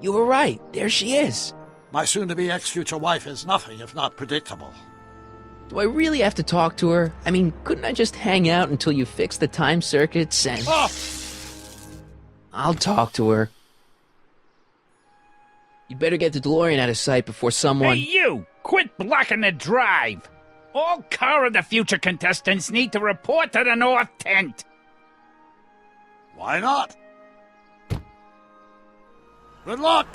You were right. There she is. My soon-to-be ex-future wife is nothing if not predictable. Do I really have to talk to her? I mean, couldn't I just hang out until you fix the time circuits and... Oh! I'll talk to her. You'd better get the DeLorean out of sight before someone... Hey, you! Quit blocking the drive! All Car of the Future contestants need to report to the North Tent. Why not? Good luck!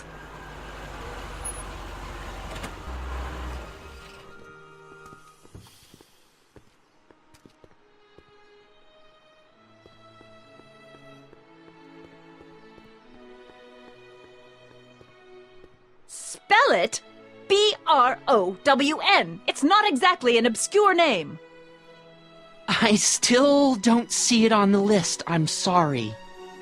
Spell it B-R-O-W-N. It's not exactly an obscure name. I still don't see it on the list. I'm sorry.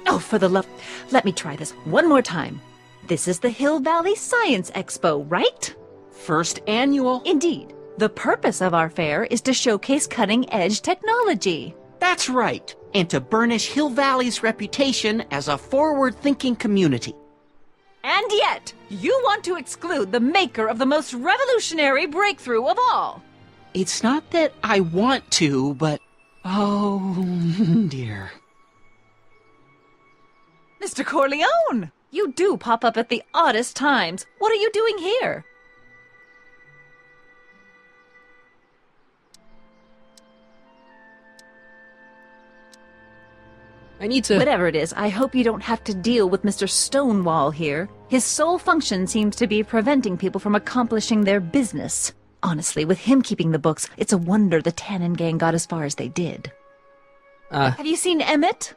Oh, for the love... Let me try this one more time. This is the Hill Valley Science Expo, right? First annual. Indeed. The purpose of our fair is to showcase cutting-edge technology. That's right. And to burnish Hill Valley's reputation as a forward-thinking community. And yet, you want to exclude the maker of the most revolutionary breakthrough of all. It's not that I want to, but... Oh, dear. Mr. Corleone! You do pop up at the oddest times. What are you doing here? I need to... Whatever it is, I hope you don't have to deal with Mr. Stonewall here. His sole function seems to be preventing people from accomplishing their business. Honestly, with him keeping the books, it's a wonder the Tannen gang got as far as they did. Have you seen Emmett?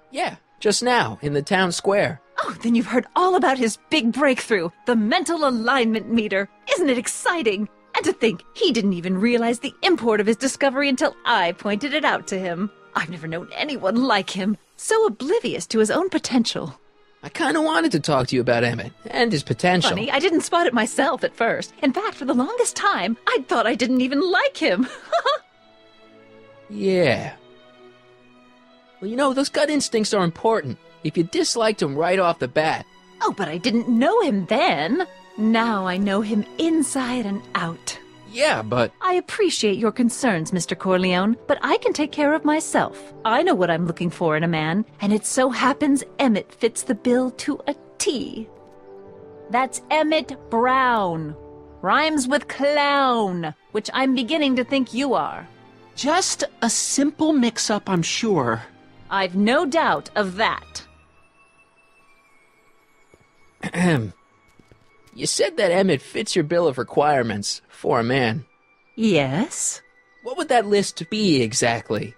Yeah, just now, in the town square. Oh, then you've heard all about his big breakthrough, the mental alignment meter. Isn't it exciting? And to think, he didn't even realize the import of his discovery until I pointed it out to him. I've never known anyone like him, so oblivious to his own potential. I kind of wanted to talk to you about Emmett and his potential. Funny, I didn't spot it myself at first. In fact, for the longest time, I'd thought I didn't even like him. Yeah. Well, you know, those gut instincts are important. If you disliked him right off the bat. Oh, but I didn't know him then. Now I know him inside and out. Yeah, but... I appreciate your concerns, Mr. Corleone, but I can take care of myself. I know what I'm looking for in a man, and it so happens Emmett fits the bill to a T. That's Emmett Brown. Rhymes with clown, which I'm beginning to think you are. Just a simple mix-up, I'm sure. I've no doubt of that. Ahem. You said that Emmett fits your bill of requirements for a man. Yes? What would that list be exactly?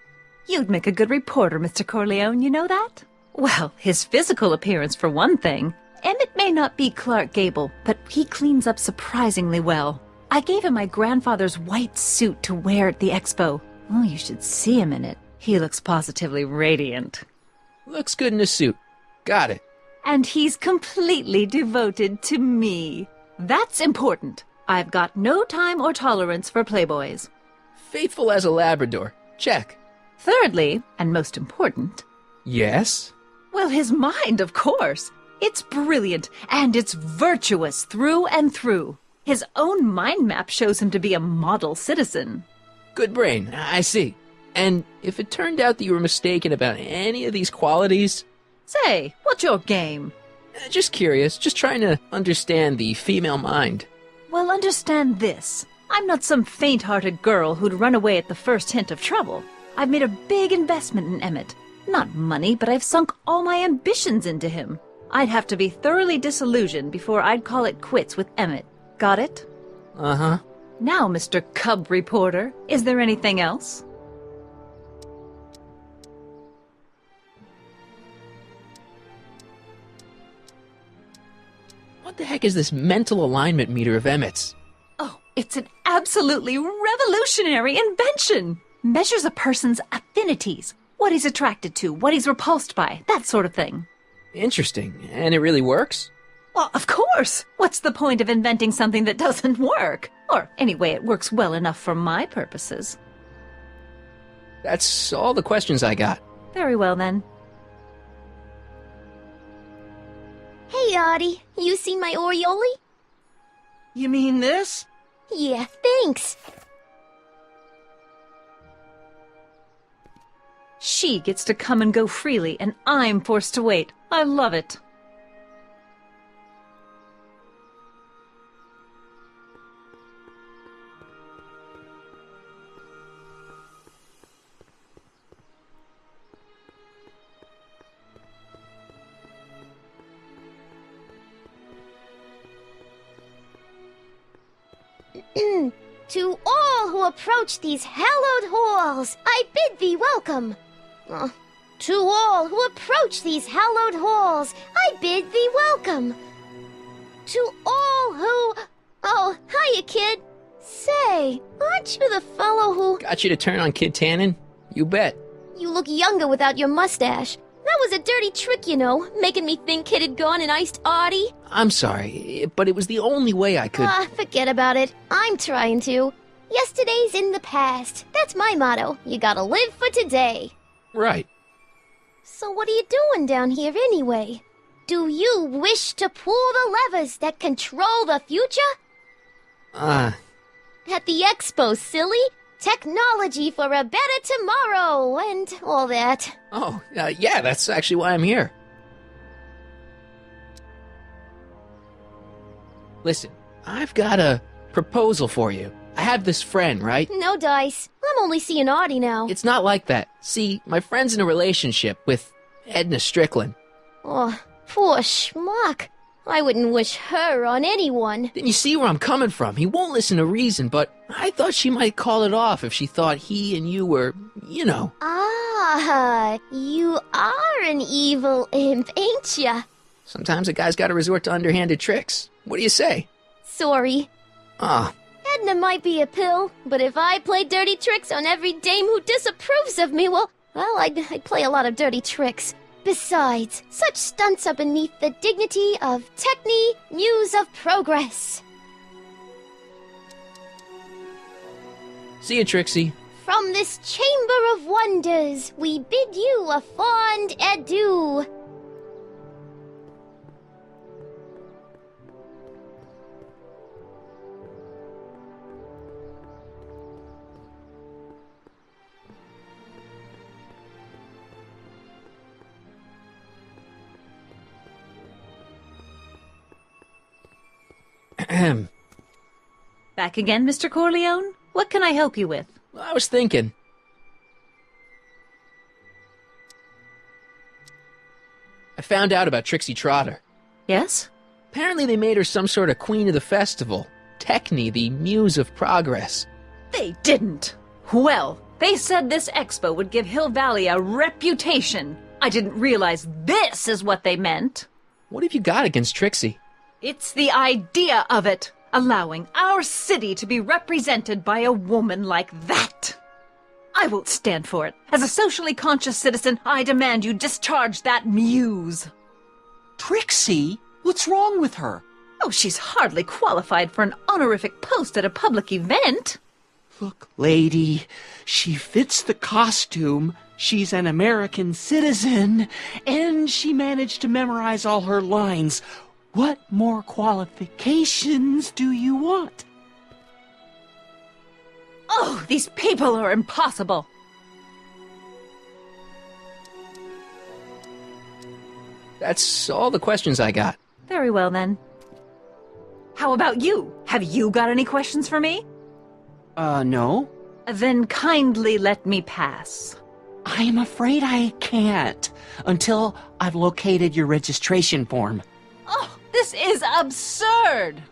You'd make a good reporter, Mr. Corleone, you know that? Well, his physical appearance for one thing. Emmett may not be Clark Gable, but he cleans up surprisingly well. I gave him my grandfather's white suit to wear at the expo. Oh, you should see him in it. He looks positively radiant. Looks good in a suit. Got it. And he's completely devoted to me. That's important. I've got no time or tolerance for playboys. Faithful as a Labrador. Check. Thirdly, and most important... Yes? Well, his mind, of course. It's brilliant, and it's virtuous through and through. His own mind map shows him to be a model citizen. Good brain, I see. And if it turned out that you were mistaken about any of these qualities... Say, what's your game? Just curious, just trying to understand the female mind. Well, understand this. I'm not some faint-hearted girl who'd run away at the first hint of trouble. I've made a big investment in Emmett. Not money, but I've sunk all my ambitions into him. I'd have to be thoroughly disillusioned before I'd call it quits with Emmett. Got it? Uh-huh. Now, Mr. Cub Reporter, is there anything else? What the heck is this mental alignment meter of Emmett's? Oh, it's an absolutely revolutionary invention! Measures a person's affinities, what he's attracted to, what he's repulsed by, that sort of thing. Interesting. And it really works? Well, of course! What's the point of inventing something that doesn't work? Or, anyway, it works well enough for my purposes. That's all the questions I got. Very well, then. Artie. You seen my Oriole? You mean this? Yeah, thanks. She gets to come and go freely, and I'm forced to wait. I love it. To all who approach these hallowed halls, I bid thee welcome. To all who approach these hallowed halls, I bid thee welcome. To all who... Oh, hiya, kid. Say, aren't you the fellow who... Got you to turn on Kid Tannen? You bet. You look younger without your mustache. That was a dirty trick, you know, making me think Kid had gone and iced Artie. I'm sorry, but it was the only way I could... Forget about it. I'm trying to. Yesterday's in the past. That's my motto. You gotta live for today. Right. So what are you doing down here anyway? Do you wish to pull the levers that control the future? At the expo, silly. Technology for a better tomorrow, and all that. Oh, yeah, that's actually why I'm here. Listen, I've got a proposal for you. I have this friend, right? No dice. I'm only seeing Artie now. It's not like that. See, my friend's in a relationship with Edna Strickland. Oh, poor schmuck. I wouldn't wish her on anyone. Then you see where I'm coming from. He won't listen to reason, but I thought she might call it off if she thought he and you were, you know. Ah, you are an evil imp, ain't ya? Sometimes a guy's gotta resort to underhanded tricks. What do you say? Sorry. Ah. Edna might be a pill, but if I play dirty tricks on every dame who disapproves of me, well, I'd play a lot of dirty tricks. Besides, such stunts are beneath the dignity of Techne, Muse of Progress. See you, Trixie. From this chamber of wonders, we bid you a fond adieu. Back again, Mr. Corleone? What can I help you with? I was thinking. I found out about Trixie Trotter. Yes? Apparently they made her some sort of queen of the festival. Techne, the Muse of Progress. They didn't. Well, they said this expo would give Hill Valley a reputation. I didn't realize this is what they meant. What have you got against Trixie? It's the idea of it. Allowing our city to be represented by a woman like that. I won't stand for it. As a socially conscious citizen, I demand you discharge that muse. Trixie? What's wrong with her? Oh, she's hardly qualified for an honorific post at a public event. Look, lady, she fits the costume. She's an American citizen, and she managed to memorize all her lines. What more qualifications do you want? Oh, these people are impossible. That's all the questions I got. Very well, then. How about you? Have you got any questions for me? No. Then kindly let me pass. I'm afraid I can't until I've located your registration form. Oh, this is absurd!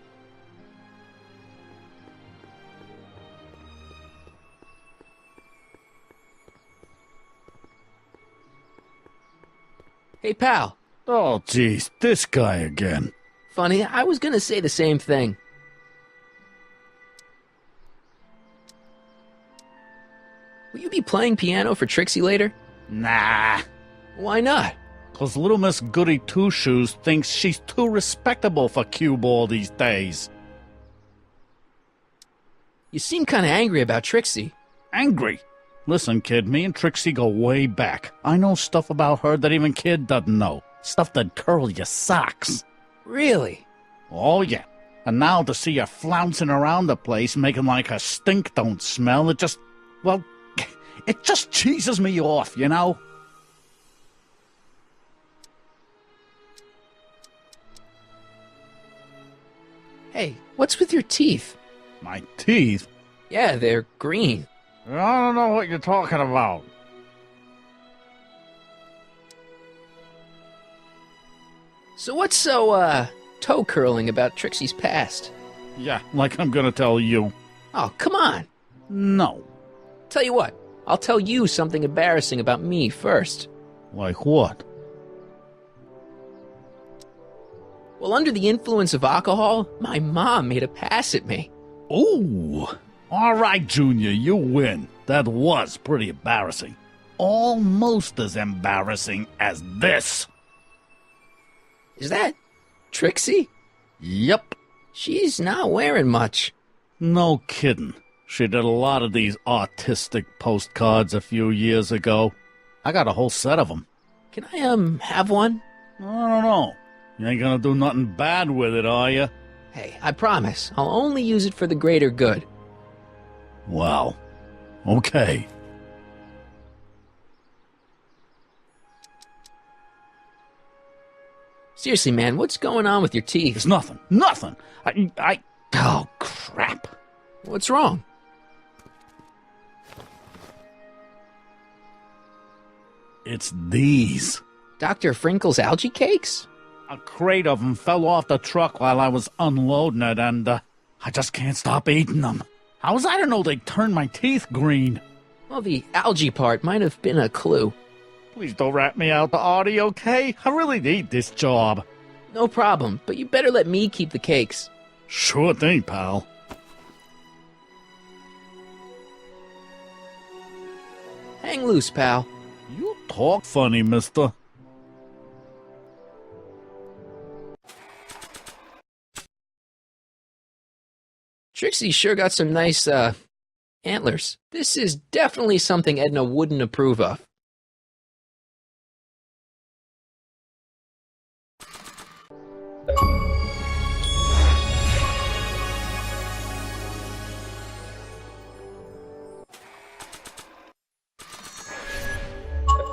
Hey, pal. Oh, geez, this guy again. Funny, I was gonna say the same thing. Will you be playing piano for Trixie later? Nah, Why not? 'cause little Miss Goody Two-Shoes thinks she's too respectable for cue ball these days. You seem kinda angry about Trixie. Angry. Listen, kid, me and Trixie go way back. I know stuff about her that even Kid doesn't know. Stuff that'd curl your socks. Really? Oh, yeah. And now to see her flouncing around the place, making like her stink don't smell, it just cheeses me off, you know? Hey, what's with your teeth? My teeth? Yeah, they're green. I don't know what you're talking about. So what's so, toe-curling about Trixie's past? Yeah, like I'm gonna tell you. Oh, come on. No. Tell you what, I'll tell you something embarrassing about me first. Like what? Well, under the influence of alcohol, my mom made a pass at me. Ooh. All right, Junior, you win. That was pretty embarrassing. Almost as embarrassing as this. Is that Trixie? Yep. She's not wearing much. No kidding. She did a lot of these artistic postcards a few years ago. I got a whole set of them. Can I, have one? I don't know. You ain't gonna do nothing bad with it, are you? Hey, I promise. I'll only use it for the greater good. Well, okay. Seriously, man, what's going on with your teeth? It's nothing. Nothing. Oh, crap. What's wrong? It's these. Dr. Frinkle's algae cakes? A crate of them fell off the truck while I was unloading it, and I just can't stop eating them. How was I to know they'd turn my teeth green? Well, the algae part might have been a clue. Please don't rat me out to Artie, okay? I really need this job. No problem, but you better let me keep the cakes. Sure thing, pal. Hang loose, pal. You talk funny, mister. Trixie sure got some nice, antlers. This is definitely something Edna wouldn't approve of.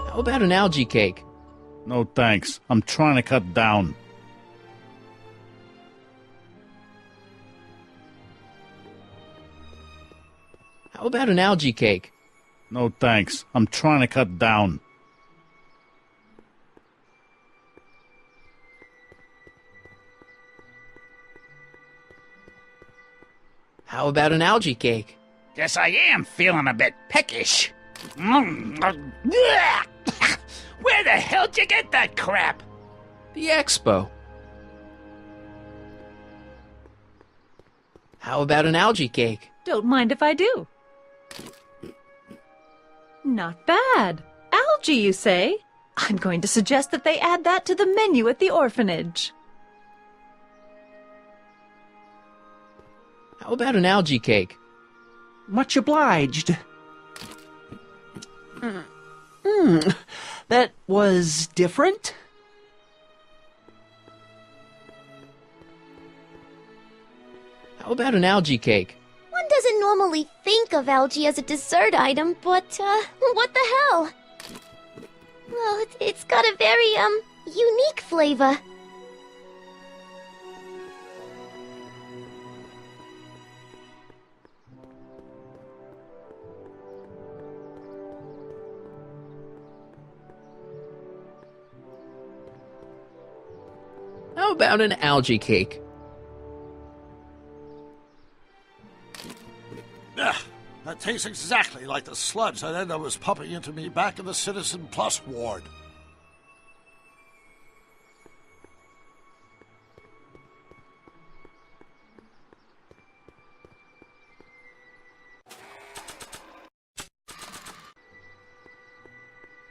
How about an algae cake? No thanks. I'm trying to cut down. How about an algae cake? No thanks. I'm trying to cut down. How about an algae cake? Guess I am feeling a bit peckish. Where the hell'd you get that crap? The expo. How about an algae cake? Don't mind if I do. Not bad. Algae, you say? I'm going to suggest that they add that to the menu at the orphanage. How about an algae cake? Much obliged. That was different? How about an algae cake? One doesn't normally think of algae as a dessert item, but, what the hell? Well, it's got a very, unique flavor. How about an algae cake? That tastes exactly like the sludge that Edna was pumping into me back in the Citizen Plus ward.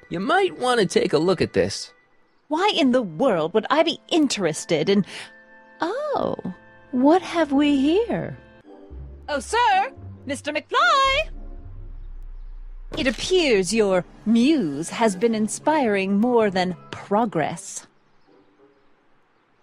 You might want to take a look at this. Why in the world would I be interested in... Oh, what have we here? Oh, sir! Mr. McFly! It appears your muse has been inspiring more than progress.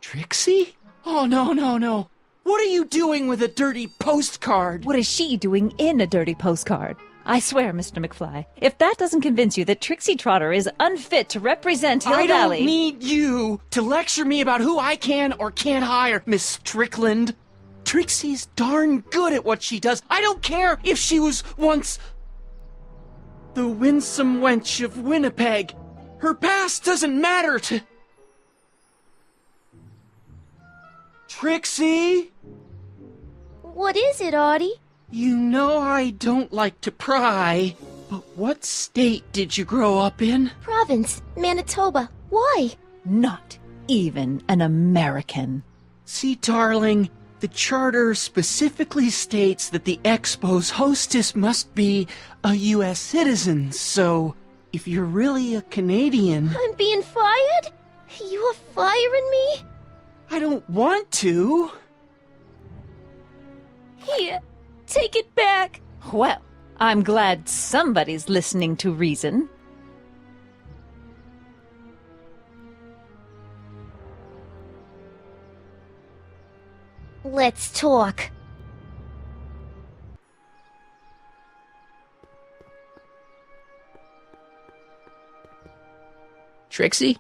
Trixie? Oh, no, no, no. What are you doing with a dirty postcard? What is she doing in a dirty postcard? I swear, Mr. McFly, if that doesn't convince you that Trixie Trotter is unfit to represent Hill I Valley... don't need you to lecture me about who I can or can't hire, Miss Strickland. Trixie's darn good at what she does. I don't care if she was once the winsome wench of Winnipeg. Her past doesn't matter to... Trixie? What is it, Artie? You know I don't like to pry, but what state did you grow up in? Province, Manitoba. Why? Not even an American. See, darling, the charter specifically states that the Expo's hostess must be a U.S. citizen, so if you're really a Canadian... I'm being fired? You're firing me? I don't want to. Here, take it back. Well, I'm glad somebody's listening to reason. Let's talk. Trixie?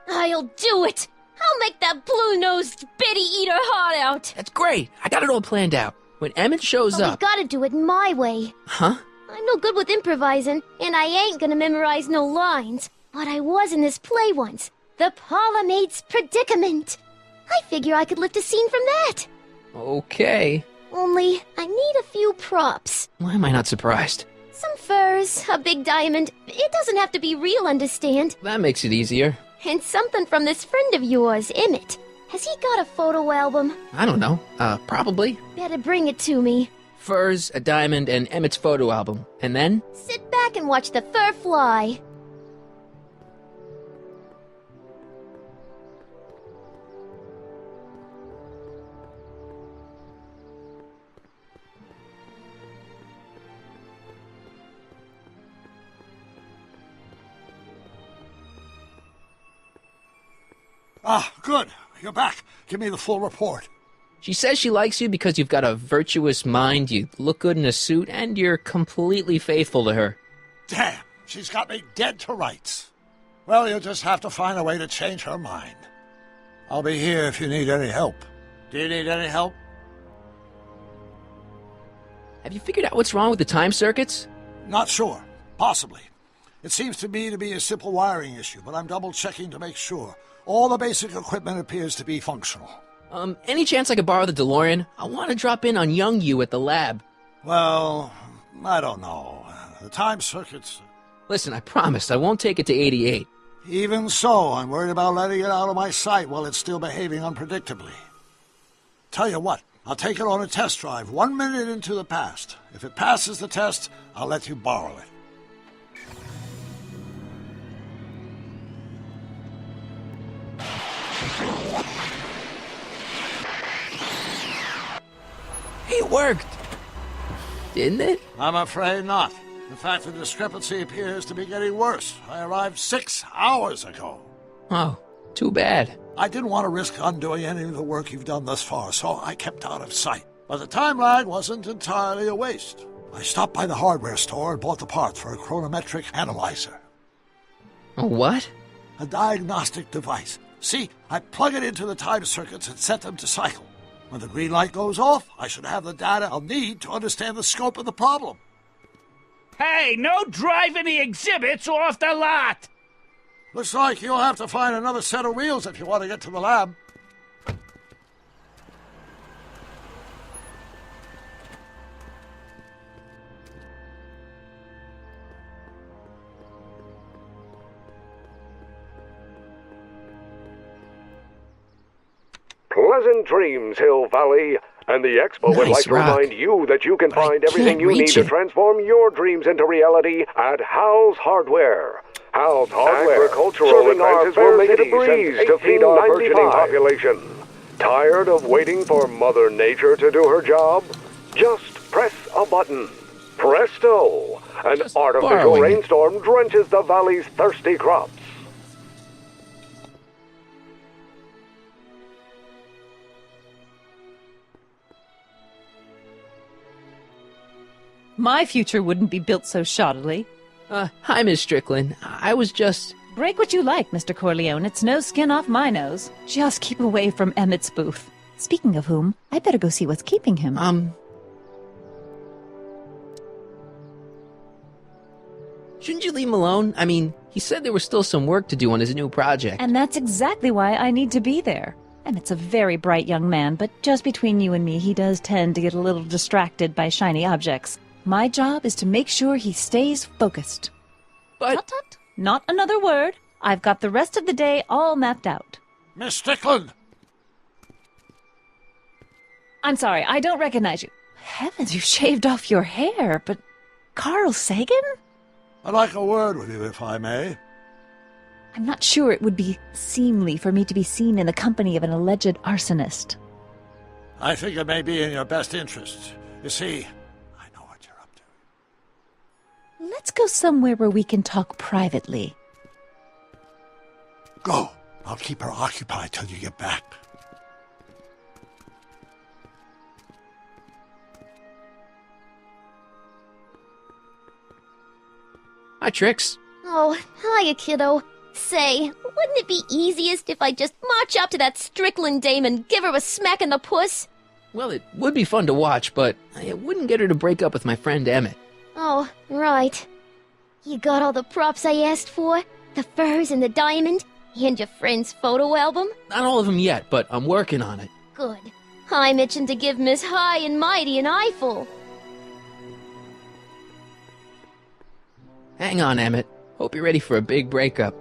I'll do it! I'll make that blue-nosed bitty eat her heart out! That's great. I got it all planned out. When Emmett shows But we up... gotta do it my way. Huh? I'm no good with improvising, and I ain't gonna memorize no lines. But I was in this play once. The Parlourmaid's Predicament. I figure I could lift a scene from that. Okay. Only, I need a few props. Why am I not surprised? Some furs, a big diamond. It doesn't have to be real, understand? That makes it easier. And something from this friend of yours, Emmett. Has he got a photo album? I don't know. Probably. Better bring it to me. Furs, a diamond, and Emmett's photo album. And then? Sit back and watch the fur fly. Ah, good. You're back. Give me the full report. She says she likes you because you've got a virtuous mind, you look good in a suit, and you're completely faithful to her. Damn, she's got me dead to rights. Well, you'll just have to find a way to change her mind. I'll be here if you need any help. Do you need any help? Have you figured out what's wrong with the time circuits? Not sure. Possibly. It seems to me to be a simple wiring issue, but I'm double-checking to make sure. All the basic equipment appears to be functional. Any chance I could borrow the DeLorean? I want to drop in on young you at the lab. Well, I don't know. The time circuits... Listen, I promise I won't take it to 88. Even so, I'm worried about letting it out of my sight while it's still behaving unpredictably. Tell you what, I'll take it on a test drive 1 minute into the past. If it passes the test, I'll let you borrow it. It worked! Didn't it? I'm afraid not. In fact, the discrepancy appears to be getting worse. I arrived 6 hours ago. Oh, too bad. I didn't want to risk undoing any of the work you've done thus far, so I kept out of sight. But the time lag wasn't entirely a waste. I stopped by the hardware store and bought the parts for a chronometric analyzer. A what? A diagnostic device. See, I plug it into the time circuits and set them to cycle. When the green light goes off, I should have the data I'll need to understand the scope of the problem. Hey, no driving the exhibits off the lot! Looks like you'll have to find another set of wheels if you want to get to the lab. Pleasant dreams, Hill Valley. And the Expo would Nice like to rock. remind you that you can But I find everything can't you need reach to it. transform your dreams into reality at Hal's Hardware. Hal's Hardware. Agricultural advances will make it a breeze to feed our burgeoning population. Tired of waiting for Mother Nature to do her job? Just press a button. Presto! An Just artificial borrowing it. rainstorm drenches the valley's thirsty crops. My future wouldn't be built so shoddily. Hi, Miss Strickland. I was just... Break what you like, Mr. Corleone. It's no skin off my nose. Just keep away from Emmett's booth. Speaking of whom, I better go see what's keeping him. Shouldn't you leave him alone? I mean, he said there was still some work to do on his new project. And that's exactly why I need to be there. Emmett's a very bright young man, but just between you and me, he does tend to get a little distracted by shiny objects. My job is to make sure he stays focused. But... Tut, tut. Not another word. I've got the rest of the day all mapped out. Miss Strickland! I'm sorry, I don't recognize you. Heavens, you've shaved off your hair, but... Carl Sagan? I'd like a word with you, if I may. I'm not sure it would be seemly for me to be seen in the company of an alleged arsonist. I think it may be in your best interest. You see, I know what you're up to. Let's go somewhere where we can talk privately. Go. I'll keep her occupied till you get back. Hi, Trix. Oh, hiya, kiddo. Say, wouldn't it be easiest if I just march up to that Strickland dame and give her a smack in the puss? Well, it would be fun to watch, but it wouldn't get her to break up with my friend Emmett. Oh, right. You got all the props I asked for? The furs and the diamond? And your friend's photo album? Not all of them yet, but I'm working on it. Good. I'm itching to give Miss High and Mighty an eyeful. Hang on, Emmett. Hope you're ready for a big breakup.